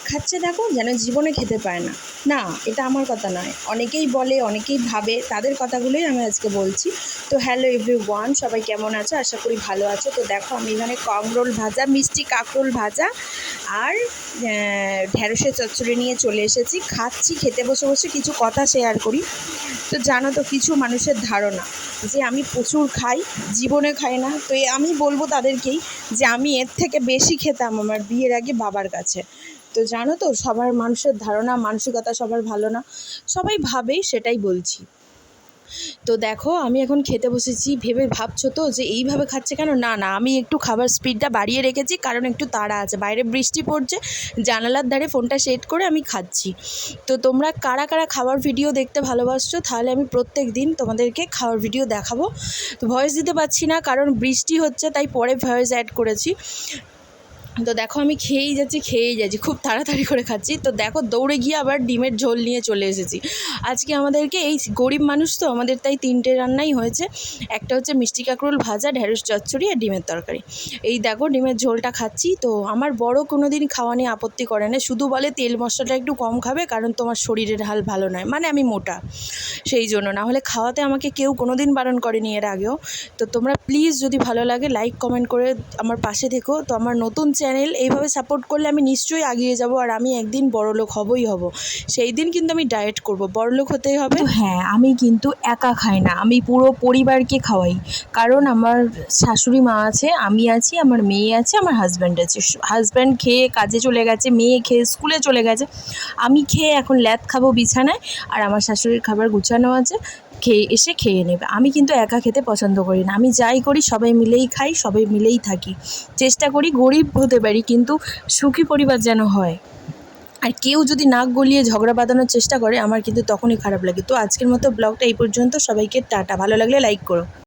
খাচ্ছে দেখো, যেন জীবনে খেতে পায় না। না, এটা আমার কথা নয়, অনেকেই বলে, অনেকেই ভাবে, তাদের কথাগুলোই আমি আজকে বলছি। তো হ্যালো এভরিওয়ান, সবাই কেমন আছো? আশা করি ভালো আছো। তো দেখো, আমি এখানে কাঁকরোল ভাজা, মিষ্টি কাঁকরোল ভাজা আর ঢ্যাঁড়সের চচ্চড়ি নিয়ে চলে এসেছি। খাচ্ছি, খেতে বসে বসে কিছু কথা শেয়ার করি। তো জানো তো, কিছু মানুষের ধারণা যে আমি প্রচুর খাই, জীবনে খাই না। তো আমি বলবো তাদেরকেই যে আমি এর থেকে বেশি খেতাম আমার বিয়ের আগে বাবার কাছে। তো জানো তো, সবার মানুষের ধারণা, মানসিকতা সবার ভালো না, সবাই ভাবেই, সেটাই বলছি। তো দেখো, আমি এখন খেতে বসেছি। ভেবে ভাবছো তো যে এইভাবে খাচ্ছে কেন? না না, আমি একটু খাবার স্পিডটা বাড়িয়ে রেখেছি, কারণ একটু তাড়া আছে, বাইরে বৃষ্টি পড়ছে, জানালার ধারে ফোনটা সেট করে আমি খাচ্ছি। তো তোমরা কারা কারা খাওয়ার ভিডিও দেখতে ভালোবাসছো, তাহলে আমি প্রত্যেক দিন তোমাদেরকে খাওয়ার ভিডিও দেখাবো। তো ভয়েস দিতে পারছি না, কারণ বৃষ্টি হচ্ছে, তাই পরে ভয়েস অ্যাড করেছি। তো দেখো, আমি খেয়েই যাচ্ছি, খুব তাড়াতাড়ি করে খাচ্ছি। তো দেখো, দৌড়ে গিয়ে আবার ডিমের ঝোল নিয়ে চলে এসেছি। আজকে আমাদেরকে, এই গরিব মানুষ তো, আমাদের তাই 3টে রান্নাই হয়েছে। একটা হচ্ছে মিষ্টি কাঁকরোল ভাজা, ঢ্যাঁড়স চচ্চড়ি আর ডিমের তরকারি। এই দেখো, ডিমের ঝোলটা খাচ্ছি। তো আমার বড় কোনো দিন খাওয়া নিয়ে আপত্তি করে না, শুধু বলে তেল মশলাটা একটু কম খাবে, কারণ তোমার শরীরের হাল ভালো নয়, মানে আমি মোটা, সেই জন্য। না হলে খাওয়াতে আমাকে কেউ কোনো দিন বারণ করেনি এর আগেও। তো তোমরা প্লিজ, যদি ভালো লাগে, লাইক কমেন্ট করে আমার পাশে থেকো। তো আমার নতুন চ্যানেল, এইভাবে সাপোর্ট করলে আমি নিশ্চয়ই এগিয়ে যাব, আর আমি একদিন বড়লোক হবই হব। সেই দিন কিন্তু আমি ডায়েট করব, বড়লোক হতেই হবে। তো হ্যাঁ, আমি কিন্তু একা খাই না, আমি পুরো পরিবারকে খাওয়াই। কারণ আমার শাশুড়ি মা আছে, আমি আছি, আমার মেয়ে আছে, আমার হাজব্যান্ড আছে। হাজব্যান্ড খেয়ে কাজে চলে গেছে, মেয়ে খেয়ে স্কুলে চলে গেছে, আমি খেয়ে এখন ল্যাদ খাবো বিছানায়, আর আমার শাশুড়ির খাবার গুছানো আছে, খেয়ে নেবে। আমি কিন্তু একা খেতে পছন্দ করি না, আমি যাই করি সবাই মিলেই খাই, সবাই মিলেই থাকি। চেষ্টা করি গরিব হতে পারি, কিন্তু সুখী পরিবার যেন হয়। আর কেউ যদি নাক গলিয়ে ঝগড়া বাঁধানোর চেষ্টা করে, আমার কিন্তু তখনই খারাপ লাগে। তো আজকের মতো ব্লগটা এই পর্যন্ত। সবাইকে টাটা, ভালো লাগলে লাইক করো।